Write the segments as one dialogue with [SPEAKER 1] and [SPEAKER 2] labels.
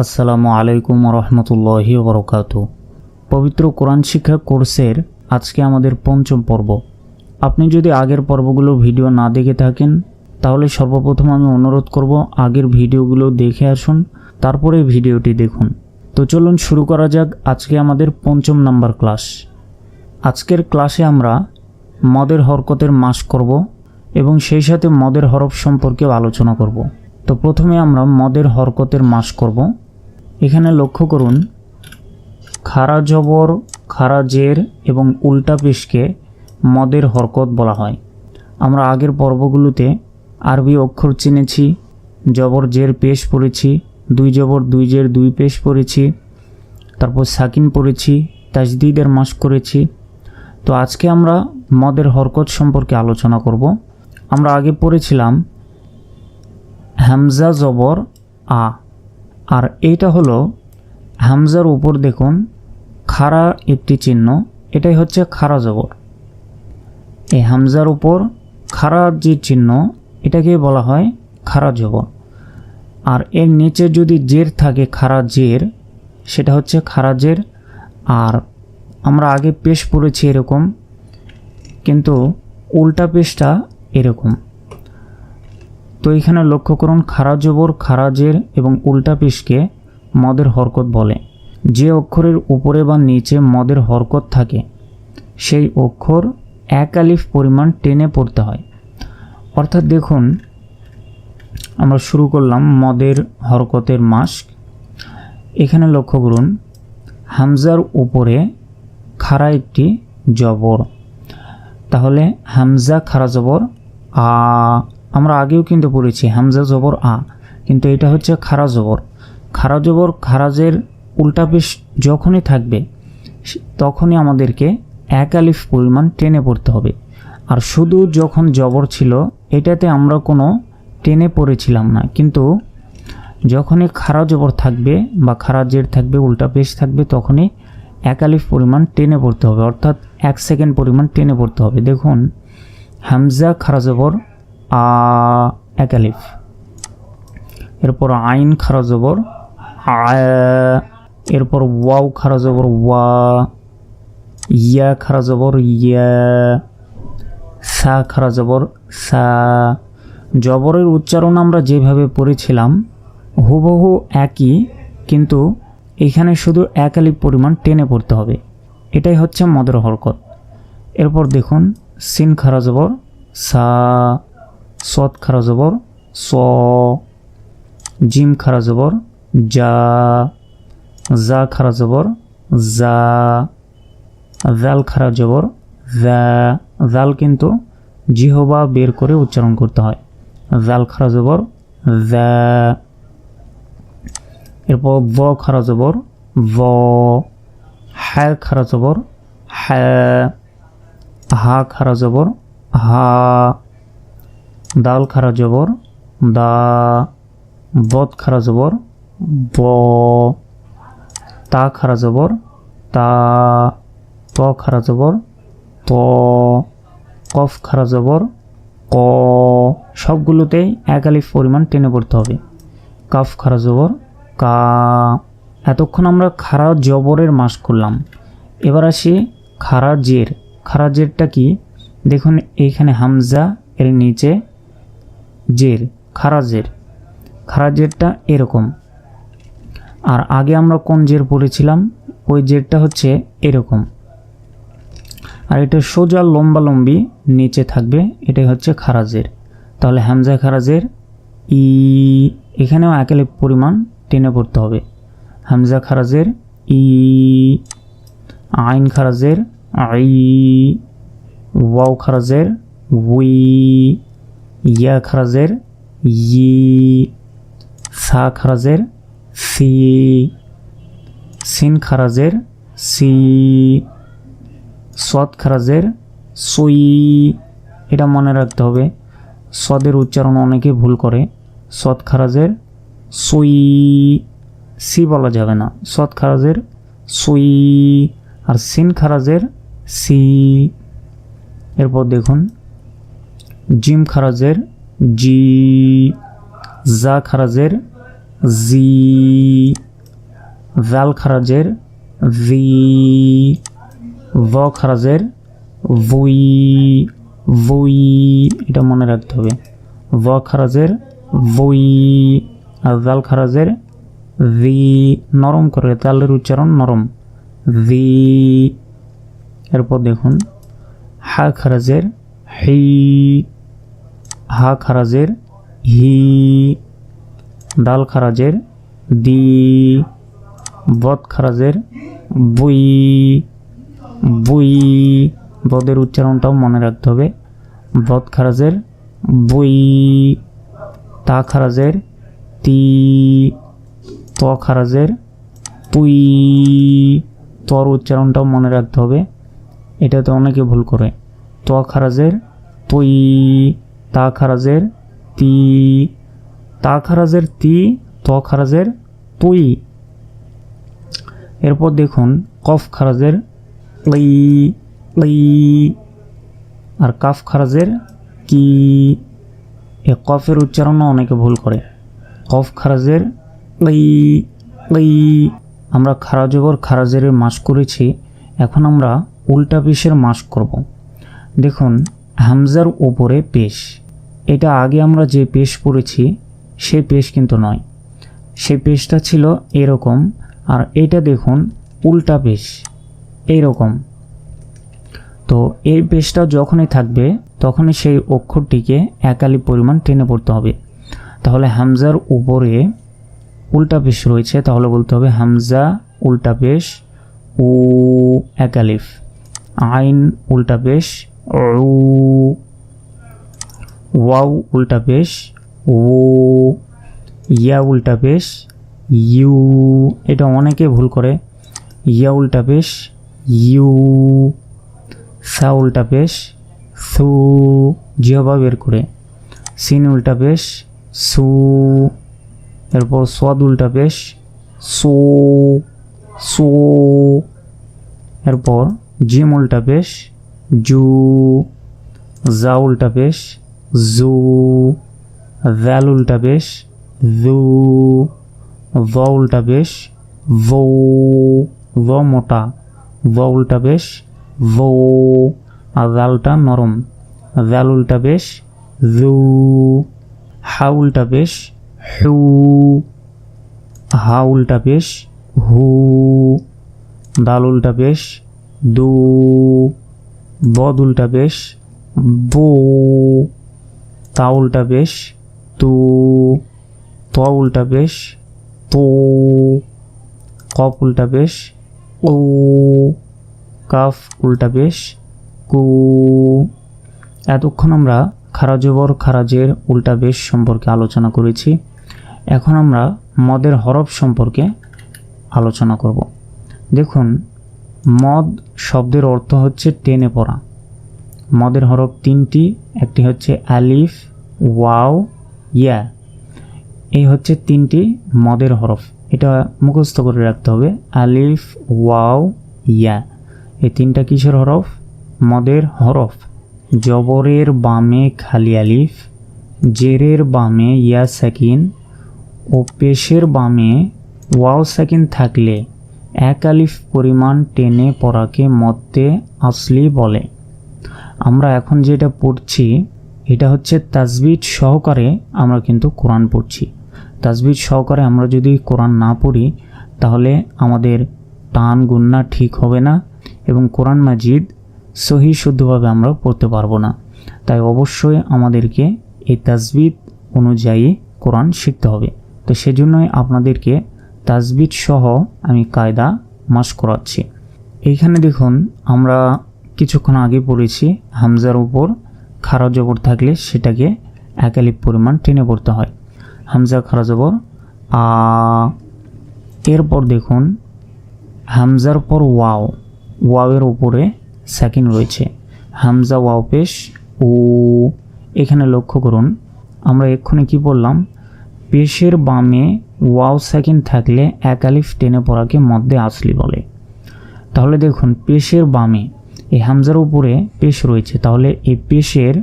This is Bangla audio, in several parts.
[SPEAKER 1] আসসালামু আলাইকুম রহমতুল্লাহি বরকাতু। পবিত্র কোরআন শিক্ষা কোর্সের আজকে আমাদের পঞ্চম পর্ব। আপনি যদি আগের পর্বগুলো ভিডিও না দেখে থাকেন তাহলে সর্বপ্রথম আমি অনুরোধ করব আগের ভিডিওগুলো দেখে আসুন, তারপরে ভিডিওটি দেখুন। তো চলুন শুরু করা যাক আজকে আমাদের পঞ্চম নাম্বার ক্লাস। আজকের ক্লাসে আমরা মদের হরকতের মাস করব এবং সেই সাথে মদের হরফ সম্পর্কেও আলোচনা করব। তো প্রথমে আমরা মদের হরকতের মাস করব। এখানে লক্ষ্য করুন, খাড়া জবর, খাড়া জের এবং উল্টা পেশকে মদের হরকত বলা হয়। আমরা আগের পর্বগুলোতে আরবি অক্ষর চিনেছি, জবর জের পেশ পড়েছি, দুই জবর দুই জের দুই পেশ পড়েছি, তারপর সাকিন পড়েছি, তাজদিদের মাস করেছি। তো আজকে আমরা মদের হরকত সম্পর্কে আলোচনা করব। আমরা আগে পড়েছিলাম হামজা জবর আ, আর এইটা হলো হামজার উপর দেখুন খাড়া একটি চিহ্ন, এটাই হচ্ছে খাড়া জবর। এই হামজার উপর খাড়া যে চিহ্ন এটাকে বলা হয় খাড়া জবর। আর এর নিচে যদি জের থাকে খাড়া জের, সেটা হচ্ছে খাড়া জের। আর আমরা আগে পেশ পড়েছি এরকম, কিন্তু উল্টা পেশটা এরকম। তো এখানে লক্ষ্য করুন, খাড়া জবর, খাড়া জের এবং উল্টা পেশকে মদের হরকত বলে। যে অক্ষরের উপরে বা নিচে মদের হরকত থাকে সেই অক্ষর এক আলিফ পরিমাণ টেনে পড়তে হয়। অর্থাৎ দেখুন, আমরা শুরু করলাম মদের হরকতের মাস। এখানে লক্ষ্য করুন, হামজার উপরে খাড়া একটি জবর, তাহলে হামজা খাড়া জবর আ। আমরা আগেও কিন্তু পড়েছি হামজা জবর আ, কিন্তু এটা হচ্ছে খাড়া জবর। খাড়া জবর খারাজের উল্টা পেশ যখনই থাকবে তখনই আমাদেরকে এক আলিফ পরিমাণ টেনে পড়তে হবে। আর শুধু যখন জবর ছিল এটাতে আমরা কোনো টেনে পড়েছিলাম না, কিন্তু যখনই খাড়া জবর থাকবে বা খারাজের থাকবে, উল্টা পেশ থাকবে, তখনই এক আলিফ পরিমাণ টেনে পড়তে হবে, অর্থাৎ 1 সেকেন্ড পরিমাণ টেনে পড়তে হবে। দেখুন, হামজা খাড়া জবর আ, এক আলিফ। এরপর আইন খাড়া জবর আ, এরপর ওয়াও খাড়া জবর ওয়া, ইয়া খাড়া জবর ইয়া, সা খাড়া জবর সা। জবরের উচ্চারণ আমরা যেভাবে পড়েছিলাম হুবহু একই, কিন্তু এখানে শুধু এক আলিফ পরিমাণ টেনে পড়তে হবে। এটাই হচ্ছে মদের হরকত। এরপর দেখুন, সিন খাড়া জবর সা, সদ খাড়া জবর স, জিম খাড়া জবর যা, জা খাড়া জবর যা, জাল খাড়া জবর যা। জাল কিন্তু জিহবা বের করে উচ্চারণ করতে হয়। জাল খাড়া জবর যা। এরপর ভ খাড়া জবর ভ, হা খাড়া জবর হা, হা খাড়া জবর হা, দাল খাড়া জবর দা, বদ খাড়া জবর ব, তা খাড়া জবর তা, ত খাড়া জবর ত, কফ খাড়া জবর ক। সবগুলোতেই এক আলিফ পরিমাণ টেনে পড়তে হবে। কাফ খাড়া জবর কা। এতক্ষণ আমরা খাড়া জবরের মাস করলাম। এবার আসি খাড়া জের। খাড়া জেরটা কি? দেখুন, এইখানে হামজা, এর নিচে জের, খাড়া জের। খাড়া জেরটা এরকম। আর আগে আমরা কোন জের পড়েছিলাম, ওই জেরটা হচ্ছে এরকম। আর এটা সোজা লম্বা লম্বি নিচে থাকবে, এটাই হচ্ছে খাড়া জের। তাহলে হামজা খাড়া জের ই, এখানেও এক আলিফ পরিমাণ টেনে পড়তে হবে। হামজা খাড়া জের ই, আইন খাড়া জের আই, ওয়াও খাড়া জের উই, ইয়া খাড়া জের ই, সা খাড়া জের সি, সিন খাড়া জের সি, সদ খাড়া জের সুই। এটা মনে রাখতে হবে, সদের উচ্চারণ অনেকে ভুল করে। সদ খাড়া জের সুই, সি বলা যাবে না, সদ খাড়া জের সুই। আর সিন খাড়া জের সি। এরপর দেখুন, জিম খাড়া জের জি, জা খাড়া জের জি, জাল খারাজের জি, ভ খারাজের ভুই, ভুই, এটা মনে রাখতে হবে। ভ খারাজের ভুই আর জাল খারাজের জি, নরম করে, জালের উচ্চারণ নরম, জি। এরপর দেখুন হা খারাজের হি, হা খারাজের হি, ডাল খারাজের দি, বদ খারাজের বুই, বুই, বদের উচ্চারণটাও মনে রাখতে হবে, বদ খারাজের বুই। তা খারাজের তি, ত খারাজের তুই, তর উচ্চারণটাও মনে রাখতে হবে, এটাতে অনেকে ভুল করে। ত খারাজের তুই, তা খারাজের তি, তা খারাজের তি, ত খারাজের তুই। এরপর দেখুন কফ খারাজের ই, ই, আর কাফ খারাজের কি। এ কফের উচ্চারণও অনেকে ভুল করে, কফ খারাজের ই, ই। আমরা খারাজবর খারাজের মাস করেছি, এখন আমরা উল্টা পেশের মাস করব। দেখুন হামজার উপরে পেশ, এটা আগে আমরা যে পেশ পড়েছি সেই পেশ কিন্তু নয়, সেই পেশটা ছিল এরকম, আর এটা দেখুন উল্টা পেশ এইরকম। তো এই পেশটা যখনই থাকবে তখনই সেই অক্ষরটিকে একালি পরিমাণ টেনে পড়তে হবে। তাহলে হামজার উপরে উল্টা পেশ রয়েছে, তাহলে বলতে হবে হামজা উল্টা পেশ উ একালিফ, আইন উল্টা পেশ উ, ওয়াও উল্টা পেশ ও, ইয়া উল্টা পেশ ইউ, এটা অনেকে ভুল করে, ইয়া উল্টা পেশ ইউ, সা উল্টা পেশ সু, জিহ্বা বের করে, সিন উল্টা পেশ সু, এরপর সোয়াদ উল্টা পেশ সো, সো, এরপর জিম উল্টা পেশ জু, জা উল্টা পেশ জু, ভ্যাল উল্টা পেশ জু, ভ উল্টা পেশ ভো, ভ মোটা, ভ উল্টা পেশ ভো, আর জালটা নরম, জাল উল্টা পেশ জু, হা উল্টা পেশ হু, হা উল্টা পেশ হু, দাল উল্টা পেশ দু, বদ উল্টা পেশ বো, তা উল্টা পেশ তু, ত উল্টা পেশ তো, কফ উল্টা পেশ ও, কাফ উল্টা পেশ কু। এতক্ষণ আমরা খারাজবর খারাজের উল্টা পেশ সম্পর্কে আলোচনা করেছি, এখন আমরা মদের হরফ সম্পর্কে আলোচনা করব। দেখুন মদ শব্দের অর্থ হচ্ছে টেনে পড়া। মদের হরফ তিনটি, একটি হচ্ছে আলিফ, ওয়াও, ইয়া, এই হচ্ছে তিনটি মদের হরফ, এটা মুখস্থ করে রাখতে হবে। আলিফ, ওয়াও, ইয়া, এই তিনটা কিসের হরফ? মদের হরফ। জবরের বামে খালি আলিফ, জেরের বামে ইয়া সাকিন ও পেশের বামে ওয়াও সাকিন থাকলে এক আলিফ পরিমাণ টেনে পড়াকে মদ্দে আসলি বলে। আমরা এখন যেটা পড়ছি এটা হচ্ছে তাজবিদ সহকারে আমরা কিন্তু কোরআন পড়ছি। তাজবিদ সহকারে আমরা যদি কোরআন না পড়ি তাহলে আমাদের টান গুন্না ঠিক হবে না এবং কোরআন মাজিদ সহি শুদ্ধভাবে আমরা পড়তে পারবো না। তাই অবশ্যই আমাদেরকে এই তাজবিদ অনুযায়ী কোরআন শিখতে হবে। তো সেজন্যই আপনাদেরকে তাজবিদ সহ আমি কায়দা মাস করাচ্ছি। এইখানে দেখুন আমরা কিছুক্ষণ আগে পড়েছি হামজার উপর খারা জবর থাকলে সেটাকে এক আলিফ পরিমাণ টেনে পড়তে হয়। হামজা খারা জবর আ, এরপর দেখুন হামজার পর ওয়াও, ওয়াওয়ের উপরে সাকিন রয়েছে, হামজা ওয়াও পেশ ও। এখানে লক্ষ্য করুন আমরা এক্ষুনি কি বললাম, পেশের বামে ওয়াও সাকিন থাকলে এক আলিফ টেনে পড়াকে মদ্দে আসলি বলে। তাহলে দেখুন পেশের বামে এই হামজার উপরে পেশ রয়েছে, তাহলে এই পেশের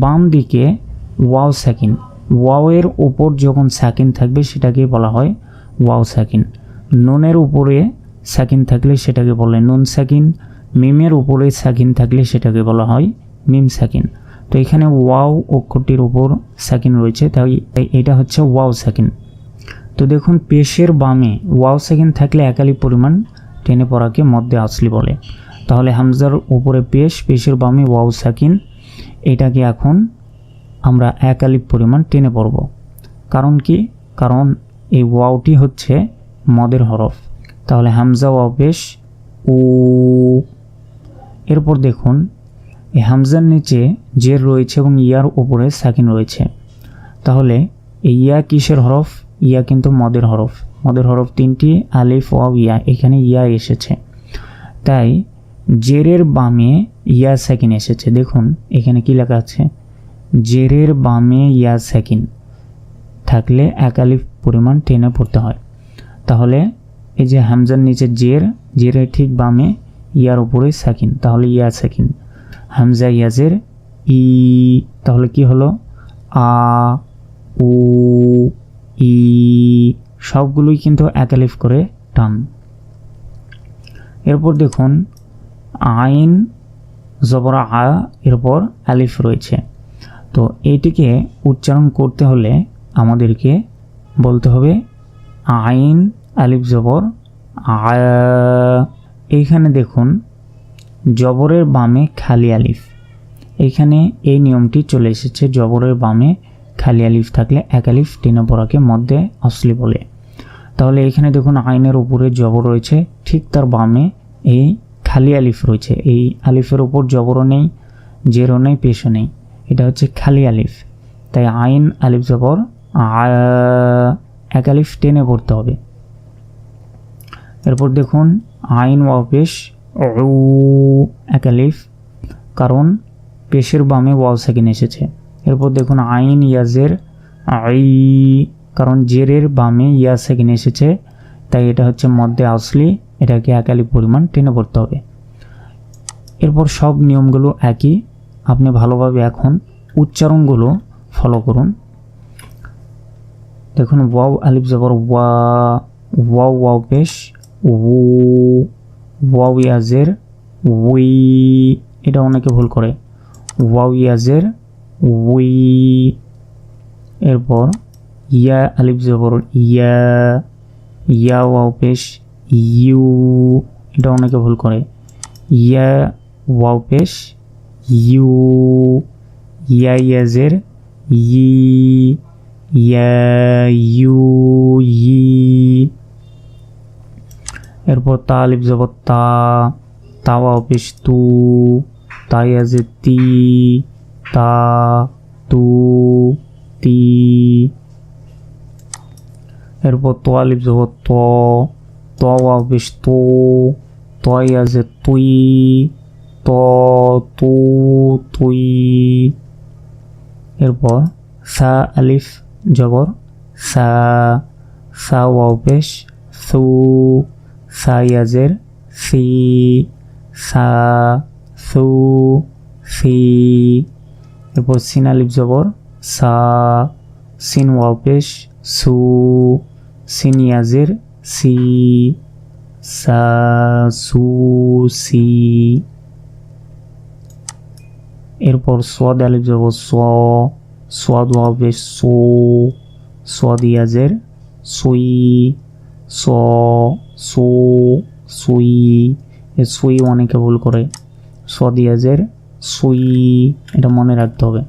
[SPEAKER 1] বাম দিকে ওয়াও সাকিন, ওয়াওয়ের ওপর যখন সাকিন থাকবে সেটাকে বলা হয় ওয়াও সাকিন। নুনের উপরে সাকিন থাকলে সেটাকে বলে নুন সাকিন, মিমের উপরে সাকিন থাকলে সেটাকে বলা হয় মিম সাকিন। তো এখানে ওয়াও অক্ষরটির উপর সাকিন রয়েছে, তাই এটা হচ্ছে ওয়াও সাকিন। তো দেখুন পেশের বামে ওয়াও সাকিন থাকলে একালিফ পরিমাণ টেনে পড়াকে মধ্যে আসলি বলে। তাহলে হামজার উপরে পেশের বামে ওয়াও সাকিন, এটাকে এখন আমরা একালিফ পরিমাণ টেনে পড়ব। কারণ কি? কারণ এই ওয়াওটি হচ্ছে মদের হরফ। তাহলে হামজা ওয়াও পেশ উ। এরপর দেখুন এই হামজার নিচে জের রয়েছে এবং ইয়ার উপরে সাকিন রয়েছে। তাহলে এই ইয়া কিসের হরফ? ইয়া কিন্তু মদের হরফ। মদের হরফ তিনটি, আলিফ ওয়াও ইয়া, এখানে ইয়া এসেছে, তাই জেরের বামে ইয়া সাকিন এসেছে। দেখুন এখানে কি লেখা আছে, জেরের বামে ইয়া সাকিন থাকলে একালিফ পরিমাণ টেনে পড়তে হয়। তাহলে এই যে হামজার নিচে জেরের ঠিক বামে ইয়ার উপরে সাকিন, তাহলে ইয়া সাকিন। হামজা ইয়াজের ই, তাহলে কি হলো আ উ ই, সবগুলোই কিন্তু একালিফ করে টান। এরপর দেখুন আইন জবর আ, এরপর আলিফ রয়েছে। তো এইটিকে উচ্চারণ করতে হলে আমাদেরকে বলতে হবে আইন আলিফ জবর আ। এইখানে দেখুন জবরের বামে খালি আলিফ, এইখানে এই নিয়মটি চলে এসেছে, জবরের বামে খালি আলিফ থাকলে এক আলিফ টেনে পড়াকে মধ্যে আসলি বলে। তাহলে এখানে দেখুন আইনের উপরে জবর রয়েছে, ঠিক তার বামে এই খালি আলিফ রয়েছে। এই আলিফের উপর জবরও নেই, জেরও নেই, পেশও নেই, এটা হচ্ছে খালি আলিফ। তাই আইন আলিফ জবর এক আলিফ টেনে পড়তে হবে। এরপর দেখুন আইন ওয়াও পেশ উ, এক আলিফ, কারণ পেশের বামে ওয়াও সাকিন এসেছে। এরপর দেখুন আইন ইয়াজের আই, কারণ জেরের বামে ইয়া সাকিন এসেছে, তাই এটা হচ্ছে মধ্যে আসলি, এটাকে এক আলিফ পরিমাণ টেনে পড়তে হবে। এরপর সব নিয়মগুলো একই, আপনি ভালোভাবে এখন উচ্চারণগুলো ফলো করুন। দেখুন ওয়াও আলিফ জবর ওয়া, ওয়াও ওয়াও পেশ উ, ওয়াও ইয়াজের উই, এটা অনেকে ভুল করে, ওয়াও ইয়াজের উই। এরপর ইয়া আলিফ জবর ইয়া, ইয়া ওয়াও পেশ ইউ, এটা অনেকে ভুল করে, ইয়া ওয়াও পেশ ইউ। ইয়া ইয়াজের ই, ইয়া ইউ ই। এরপর তা আলিফ জবর তা, তা ওয়াও পেশ তু, তা ইয়াজের তি, তা তু তি। এরপর তো আলিফ জবর ত, ত ওয়াও পেশ তো, ত ইয়াজের তুই, ত তু তুই। এরপর সা আলিফ জবর সা, সা ওয়াও পেশ সু, সা ইয়াজের সি, সা সু সি। এরপর সিন আলিফ জবর সা, সিন ওয়াও পেশ সু, সিন ইয়াজের সি, সা সু সি। এরপর সোয়াদ আলিফ জবর স, সোয়াদ ওয়াও পেশ সো, সোয়াদ ইয়াজের সুই, স সো সুই। সুই অনেকে ভুল করে, সোয়াদ ইয়াজের সুই, এটা মনে রাখতে হবে।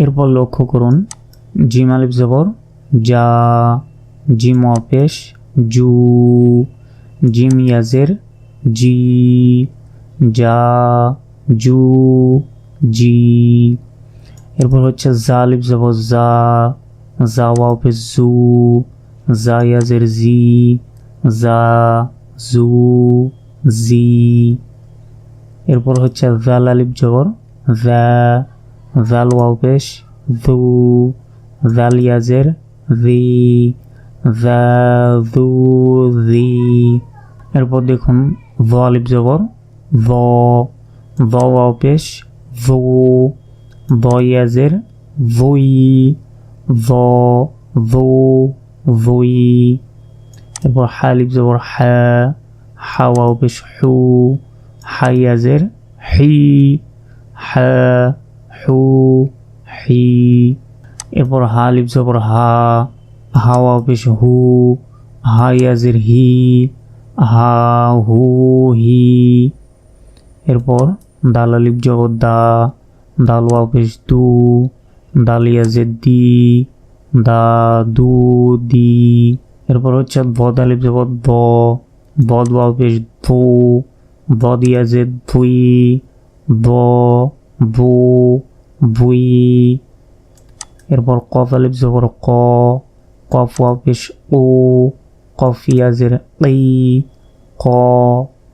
[SPEAKER 1] এরপর লক্ষ্য করুন জিম আলিফ জবর যা, জিম ওয়াও পেশ জু, জিম ইয়াজের জি, যা জু জি। এরপর হচ্ছে জা আলিফ জবর যা, যা ওয়াও পেশ জু, যা ইয়াজের জি, যা জু জি। এরপর হচ্ছে জাল আলিফ জবর যা, জাল ওয়াও পেশ জু, জাল ইয়াজের জি, যা জু জি। এরপর দেখুন জ আলিফ জবর জ, জ ওয়াও পেশ জু, জ ইয়াজের জুই, জ জু জুই। এরপর হা আলিফ জবর হা, হা ওয়াও পেশ হু, হাইয়াজের হি, হা হু হি। এরপর হা আলিফ জবর হা, হা ওয়াও পেশ হু, হাইয়াজের হি, হা হু হি। এরপর দাল আলিফ জবর দা, দাল ওয়াও পেশ দু, দালিয়াজের দি, দা দু দি। এরপর হচ্ছে বদ আলিফ জবর ব, বদ ওয়াও পেশ ভু, বদিয়াজের ভুই, ব বু ভুই। এরপর কফ আলিফ জবর ক, কফ ওয়াও পেশ ও, কফিয়াজের ই, ক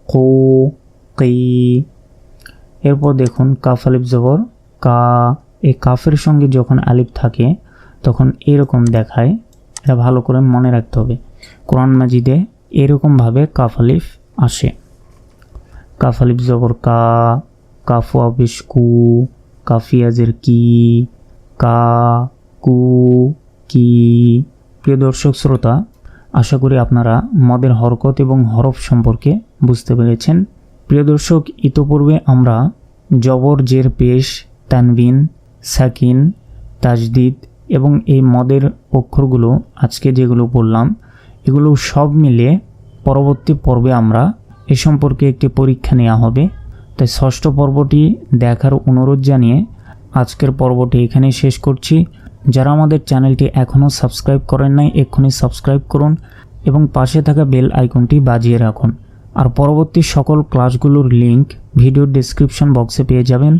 [SPEAKER 1] কু কি। এরপর দেখুন কাফ আলিফ জবর কা, এই কাফের সঙ্গে যখন আলিফ থাকে তখন এরকম দেখায়, এটা ভালো করে মনে রাখতে হবে। কোরআন মাজিদে এরকমভাবে কাফ আলিফ আসে। কাফ আলিফ জবর কা, কাফ ওয়াও পেশ কু, কাফিয়াজের কি, কা কু কি। প্রিয় দর্শক শ্রোতা, আশা করি আপনারা মদের হরকত এবং হরফ সম্পর্কে বুঝতে পেরেছেন। প্রিয় দর্শক, ইতোপূর্বে আমরা জবর, জের, পেশ, তানবিন, সাকিন, তাজদিদ এবং এই মদের অক্ষরগুলো আজকে যেগুলো বললাম এগুলো সব মিলে পরবর্তী পর্বে আমরা এ সম্পর্কে একটি পরীক্ষা নেওয়া হবে। তাই ষষ্ঠ পর্বটি দেখার অনুরোধ জানিয়ে আজকের পর্বটি এখানেই শেষ করছি। যারা আমাদের চ্যানেলটি এখনও সাবস্ক্রাইব করেন নাই এক্ষুনি সাবস্ক্রাইব করুন এবং পাশে থাকা বেল আইকনটি বাজিয়ে রাখুন। আর পরবর্তী সকল ক্লাসগুলোর লিংক ভিডিওর ডেসক্রিপশন বক্সে পেয়ে যাবেন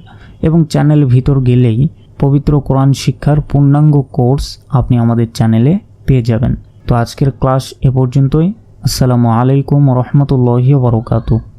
[SPEAKER 1] এবং চ্যানেলের ভিতর গেলেই পবিত্র কোরআন শিক্ষার পূর্ণাঙ্গ কোর্স আপনি আমাদের চ্যানেলে পেয়ে যাবেন। তো আজকের ক্লাস এ পর্যন্তই। আসসালামু আলাইকুম ওয়া রাহমাতুল্লাহি ওয়া বারাকাতুহু।